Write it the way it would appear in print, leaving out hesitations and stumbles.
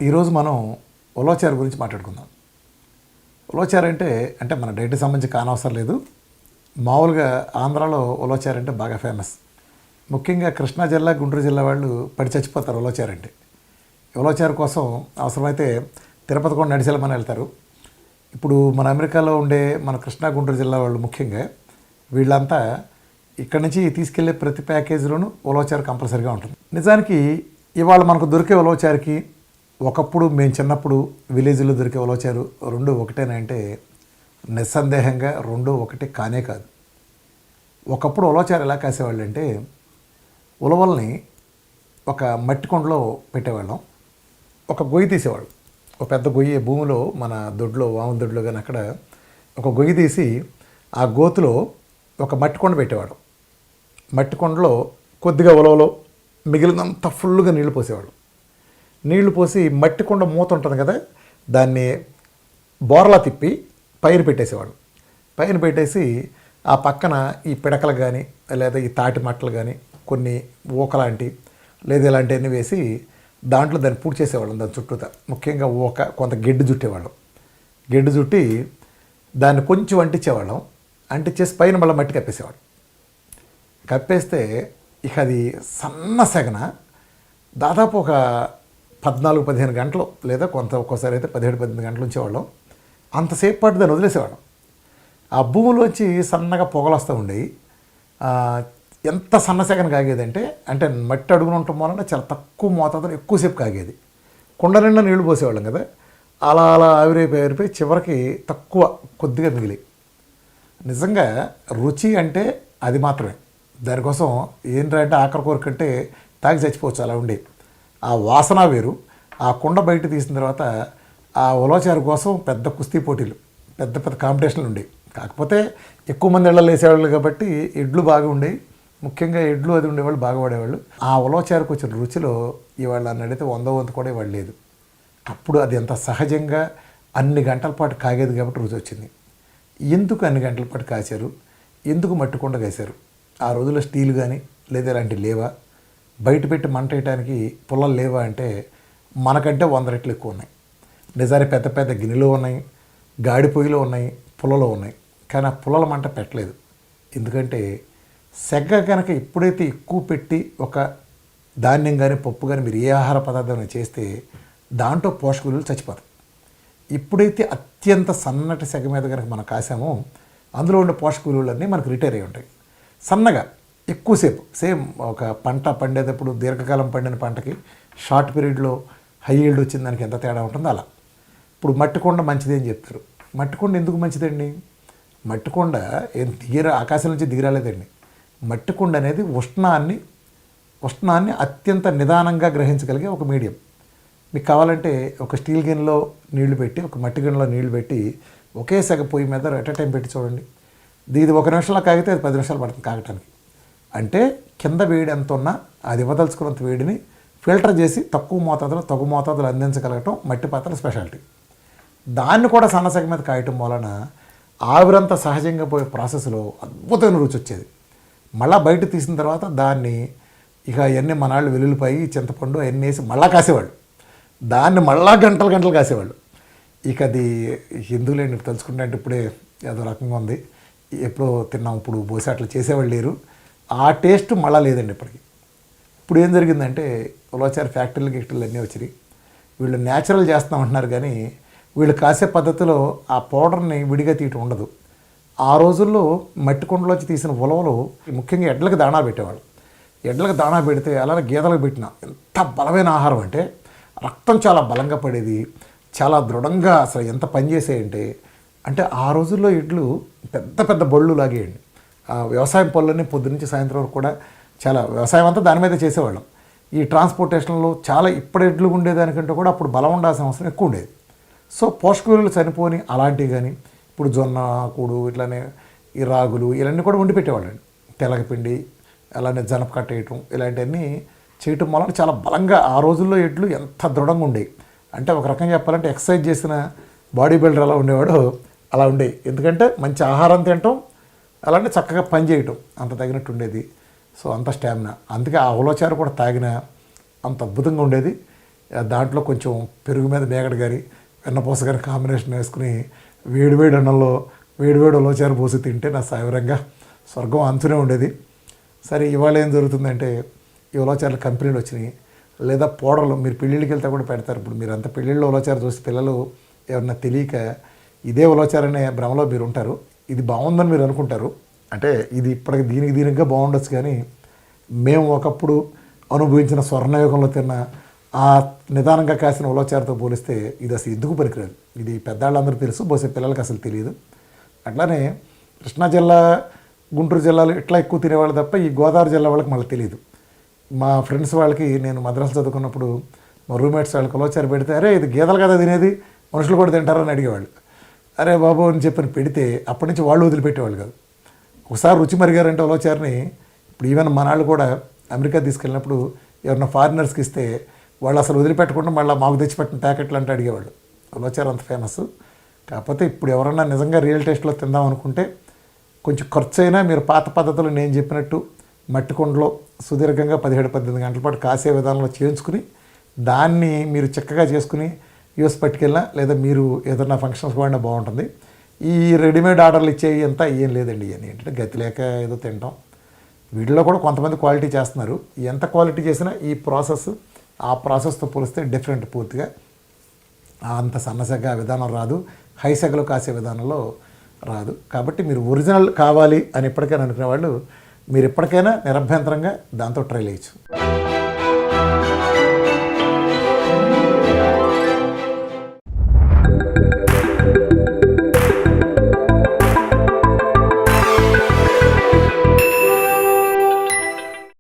ఈరోజు మనం ఉలవచారు గురించి మాట్లాడుకుందాం. ఉలవచారు అంటే మన డైట్కి సంబంధించి కానవసరం లేదు. మామూలుగా ఆంధ్రాలో ఉలవచారు అంటే బాగా ఫేమస్. ముఖ్యంగా కృష్ణా జిల్లా, గుంటూరు జిల్లా వాళ్ళు పడి చచ్చిపోతారు ఉలవచారు అంటే. ఉలవచారు కోసం అవసరమైతే తిరుపతి కూడా నడిచెళ్ళమని వెళ్తారు. ఇప్పుడు మన అమెరికాలో ఉండే మన కృష్ణా, గుంటూరు జిల్లా వాళ్ళు ముఖ్యంగా వీళ్ళంతా ఇక్కడి నుంచి తీసుకెళ్లే ప్రతి ప్యాకేజీలోనూ ఉలవచారు కంపల్సరీగా ఉంటుంది. నిజానికి ఇవాళ మనకు దొరికే ఉలవచారుకి ఒకప్పుడు మేము చిన్నప్పుడు విలేజ్లో దొరికే ఉలవచారు రెండు ఒకటేనంటే నిస్సందేహంగా రెండు ఒకటి కానే కాదు. ఒకప్పుడు ఉలవచారు ఎలా కాసేవాళ్ళు అంటే ఉలవల్ని ఒక మట్టి కొండలో పెట్టేవాళ్ళం. ఒక గొయ్యి తీసేవాళ్ళు, ఒక పెద్ద గొయ్యి భూమిలో మన దొడ్లో వాము దొడ్లో కానీ అక్కడ ఒక గొయ్యి తీసి ఆ గోతులో ఒక మట్టి కొండ పెట్టేవాడు. మట్టి కొండలో కొద్దిగా ఉలవలో మిగిలినంత ఫుల్గా నీళ్లు పోసేవాడు. నీళ్లు పోసి మట్టి కొండ మూత ఉంటుంది కదా, దాన్ని బోర్లా తిప్పి పైన పెట్టేసేవాడు. పైన పెట్టేసి ఆ పక్కన ఈ పిడకలు కానీ లేదా ఈ తాటి మట్టలు కానీ కొన్ని ఊకలాంటి లేదా ఇలాంటివన్నీ వేసి దాంట్లో దాన్ని పూడి చేసేవాళ్ళం. దాని చుట్టూతా ముఖ్యంగా కొంత గెడ్డు చుట్టేవాళ్ళం. గెడ్డు చుట్టి దాన్ని కొంచెం అంటించేవాళ్ళం. అంటించేసి పైన మళ్ళీ మట్టి కప్పేసేవాడు. కప్పేస్తే ఇక అది సన్న సెగన దాదాపు ఒక 14-15 గంటలు లేదా ఒక్కోసారి అయితే 17-18 గంటలు ఉంచేవాళ్ళం. అంతసేపు పాటు దాన్ని వదిలేసేవాళ్ళం. ఆ భూమిలోంచి సన్నగా పొగలు వస్తూ ఉండేవి. ఎంత సన్న సెగన కాగేదంటే అంటే మట్టి అడుగున ఉండటం వలన చాలా తక్కువ మోతాదులో ఎక్కువసేపు కాగేది. కుండ నిండా నీళ్లు పోసేవాళ్ళం కదా, అలా ఆవిరైపోయి చివరికి కొద్దిగా మిగిలి. నిజంగా రుచి అంటే అది మాత్రమే. దానికోసం ఏంటంటే ఆఖరి కోరికంటే తాగి చచ్చిపోవచ్చు అలా ఉండే. ఆ వాసన వేరు. ఆ కుండ బయట తీసిన తర్వాత ఆ ఉలవచారు కోసం పెద్ద కుస్తీ పోటీలు, పెద్ద కాంపిటీషన్లు ఉండేవి. కాకపోతే ఎక్కువ మంది ఇళ్ళలో వేసేవాళ్ళు కాబట్టి ఎడ్లు బాగా ఉండేవి. ముఖ్యంగా ఎడ్లు అది ఉండేవాళ్ళు బాగా పడేవాళ్ళు. ఆ ఉలవచారుకు వచ్చిన రుచిలో ఇవాళ నన్ను అడిగితే 100 కూడా ఇవాళ లేదు. అప్పుడు అది ఎంత సహజంగా అన్ని గంటల పాటు కాగేది కాబట్టి రుచి వచ్చింది. ఎందుకు అన్ని గంటల పాటు కాశారు, ఎందుకు మట్టి కుండ కాశారు? ఆ రోజుల్లో స్టీల్ కానీ లేదా ఇలాంటివి లేవా? బయట పెట్టి మంట వేయడానికి పుల్లలు లేవా అంటే మనకంటే 100 రెట్లు ఎక్కువ ఉన్నాయి. నిజానికి పెద్ద పెద్ద గిన్నెలు ఉన్నాయి, గాడి పొయ్యిలో ఉన్నాయి, పుల్లలో ఉన్నాయి. కానీ ఆ పుల్లల మంట పెట్టలేదు. ఎందుకంటే సెగ్గ కనుక ఎప్పుడైతే ఎక్కువ పెట్టి ఒక ధాన్యం కానీ పప్పు కానీ మీరు ఏ ఆహార పదార్థం చేస్తే దాంట్లో పోషక విలువలు చచ్చిపోతాయి. ఎప్పుడైతే అత్యంత సన్నటి సెగ మీద కనుక మనం కాసామో అందులో ఉండే పోషక విలువలన్నీ మనకు రిటైర్ అయి ఉంటాయి. సన్నగా ఎక్కువసేపు సేమ్ ఒక పంట పండేటప్పుడు దీర్ఘకాలం పండిన పంటకి షార్ట్ పీరియడ్లో హై ఈల్డ్ వచ్చిన దానికి ఎంత తేడా ఉంటుందో అలా. ఇప్పుడు మట్టి కొండ మంచిది అని చెప్తారు. మట్టి కొండ ఎందుకు మంచిదండి? మట్టి కొండ ఆకాశం నుంచి దిగిరాలేదండి. మట్టి కొండ అనేది ఉష్ణాన్ని అత్యంత నిదానంగా గ్రహించగలిగే ఒక మీడియం. మీకు కావాలంటే ఒక స్టీల్ గిన్నెలో నీళ్లు పెట్టి ఒక మట్టి గిన్నెలో నీళ్లు పెట్టి ఒకే సెగ పొయ్యి మీద ఎట్ టైం పెట్టి చూడండి. ఇది 1 నిమిషంలో కాగితే అది 10 నిమిషాలు పడుతుంది కాగటానికి. అంటే కింద వేడి ఎంత ఉన్నా అది ఇవ్వదలుచుకున్నంత వేడిని ఫిల్టర్ చేసి తక్కువ మోతాదులో తగు మోతాదులు అందించగలగటం మట్టి పాత్రల స్పెషాలిటీ. దాన్ని కూడా సన్నసగ మీద కాయటం వలన ఆవిరంతా సహజంగా పోయే ప్రాసెస్లో అద్భుతమైన రుచి వచ్చేది. మళ్ళీ బయట తీసిన తర్వాత దాన్ని ఇక అవన్నీ మనాళ్ళు వెల్లుల్లిపాయి, చింతపండు అవన్నీ వేసి మళ్ళా కాసేవాళ్ళు. దాన్ని మళ్ళా గంటలు కాసేవాళ్ళు. ఇక అది ఎందుకులేండి తెలుసుకుంటే అంటే ఇప్పుడే ఏదో రకంగా ఉంది. ఎప్పుడో తిన్నాం, ఇప్పుడు పోసి అట్లా చేసేవాళ్ళు లేరు. ఆ టేస్ట్ మళ్ళా లేదండి ఇప్పటికి. ఇప్పుడు ఏం జరిగిందంటే ఉలవచారు ఫ్యాక్టరీలు అన్నీ వచ్చినాయి. వీళ్ళు న్యాచురల్ చేస్తామంటున్నారు కానీ వీళ్ళు కాసే పద్ధతిలో ఆ పౌడర్ని విడిగా తీయటం ఉండదు. ఆ రోజుల్లో మట్టి కుండలోంచి తీసిన ఉలవలు ముఖ్యంగా ఎడ్లకు దాణా పెట్టేవాళ్ళు. ఎడ్లకు దాణా పెడితే అలానే గేదెలకు పెట్టిన ఎంత బలమైన ఆహారం అంటే రక్తం చాలా బలంగా పడేది, చాలా దృఢంగా అసలు ఎంత పనిచేసేయంటే అంటే ఆ రోజుల్లో ఎడ్లు పెద్ద బళ్ళు లాగేయండి. వ్యవసాయం పనులన్నీ పొద్దునుంచి సాయంత్రం వరకు కూడా చాలా వ్యవసాయం అంతా దాని మీద చేసేవాళ్ళం. ఈ ట్రాన్స్పోర్టేషన్లో చాలా ఇప్పుడు ఎడ్లు ఉండేదానికంటే కూడా అప్పుడు బలం ఉండాల్సిన అవసరం ఎక్కువ ఉండేది. సో పోషక విలువలు చనిపోని అలాంటివి కానీ ఇప్పుడు జొన్న కూడు ఇట్లానే ఈ రాగులు ఇవన్నీ కూడా వండి పెట్టేవాళ్ళండి. తెలగపిండి అలానే జనప కట్టేయటం ఇలాంటివన్నీ చేయటం వలన చాలా బలంగా ఆ రోజుల్లో ఎడ్లు ఎంత దృఢంగా ఉండేవి అంటే ఒక రకంగా చెప్పాలంటే ఎక్సర్సైజ్ చేసిన బాడీ బిల్డర్ ఎలా ఉండేవాడో అలా ఉండేవి. ఎందుకంటే మంచి ఆహారం తినటం అలాంటి చక్కగా పని చేయటం అంత తగినట్టు ఉండేది. సో అంత స్టామినా. అందుకే ఆ ఉలవచారు కూడా తాగిన అంత అద్భుతంగా ఉండేది. దాంట్లో కొంచెం పెరుగు మీద మేగడ గారి వెన్నపూస గారి కాంబినేషన్ వేసుకుని వేడివేడి అన్నంలో వేడివేడి ఉలవచారు పోసి తింటే నా సాయవరంగా స్వర్గం అంచునే ఉండేది. సరే ఇవాళ ఏం జరుగుతుందంటే ఈ ఉలవచారులు కంపెనీలు వచ్చినాయి, లేదా పౌడర్లు మీరు పెళ్ళిళ్ళకి వెళ్తే కూడా పెడతారు. ఇప్పుడు మీరు అంత పెళ్ళిళ్ళు ఉలవచారు చూసి పిల్లలు ఎవరన్నా తెలియక ఇదే ఉలవచారు అనే భ్రమలో మీరు ఉంటారు. ఇది బాగుందని మీరు అనుకుంటారు. అంటే ఇది ఇప్పటికి దీనిగా బాగుండొచ్చు, కానీ మేము ఒకప్పుడు అనుభవించిన స్వర్ణయుగంలో తిన్న ఆ నిదానంగా కాసిన ఉలవచారుతో పోలిస్తే ఇది అసలు ఎందుకు పనికిరాదు. ఇది పెద్దవాళ్ళందరూ తెలుసు, బహుశా పిల్లలకి అసలు తెలియదు. అట్లానే కృష్ణా జిల్లా, గుంటూరు జిల్లాలు ఇట్లా ఎక్కువ తినేవాళ్ళు తప్ప ఈ గోదావరి జిల్లా వాళ్ళకి మళ్ళీ తెలియదు. మా ఫ్రెండ్స్ వాళ్ళకి నేను మద్రాసు చదువుకున్నప్పుడు మా రూమ్మేట్స్ వాళ్ళకి ఉలవచారు పెడితే, అరే ఇది గేదెలు కదా తినేది, మనుషులు కూడా తింటారని అడిగేవాళ్ళు. అరే బాబు అని చెప్పని పెడితే అప్పటి నుంచి వాళ్ళు వదిలిపెట్టేవాళ్ళు కాదు. ఒకసారి రుచి మరిగారంటే ఉలవచారుని ఇప్పుడు ఈవెన్ మనాళ్ళు కూడా అమెరికా తీసుకెళ్ళినప్పుడు ఎవరన్నా ఫారినర్స్కి ఇస్తే వాళ్ళు అసలు వదిలిపెట్టకుండా మళ్ళీ మాకు తెచ్చిపెట్టిన ప్యాకెట్లు అంటే అడిగేవాళ్ళు. ఉలవచారు అంత ఫేమస్. కాకపోతే ఇప్పుడు ఎవరన్నా నిజంగా రియల్ టేస్ట్లో తిందాం అనుకుంటే కొంచెం ఖర్చు అయినా మీరు పాత పద్ధతులు నేను చెప్పినట్టు మట్టి కుండలో సుదీర్ఘంగా 17-18 గంటల పాటు కాసే విధానంలో చేయించుకుని దాన్ని మీరు చక్కగా చేసుకుని యూఎస్ పట్టుకెళ్ళినా, లేదా మీరు ఏదన్నా ఫంక్షన్స్ వాడినా బాగుంటుంది. ఈ రెడీమేడ్ ఆర్డర్లు ఇచ్చేవి అంతా ఏం లేదండి. ఇవన్నీ ఏంటంటే గతి లేక ఏదో తింటాం. వీటిలో కూడా కొంతమంది క్వాలిటీ చేస్తున్నారు. ఎంత క్వాలిటీ చేసినా ఈ ప్రాసెస్ ఆ ప్రాసెస్తో పోలిస్తే డిఫరెంట్ పూర్తిగా. అంత సన్నసెగ విధానం రాదు, హై సెగలో కాసే విధానంలో రాదు. కాబట్టి మీరు ఒరిజినల్ కావాలి అని ఎప్పటికైనా అనుకునే వాళ్ళు మీరు ఎప్పటికైనా నిరభ్యంతరంగా దాంతో ట్రై చేయొచ్చు.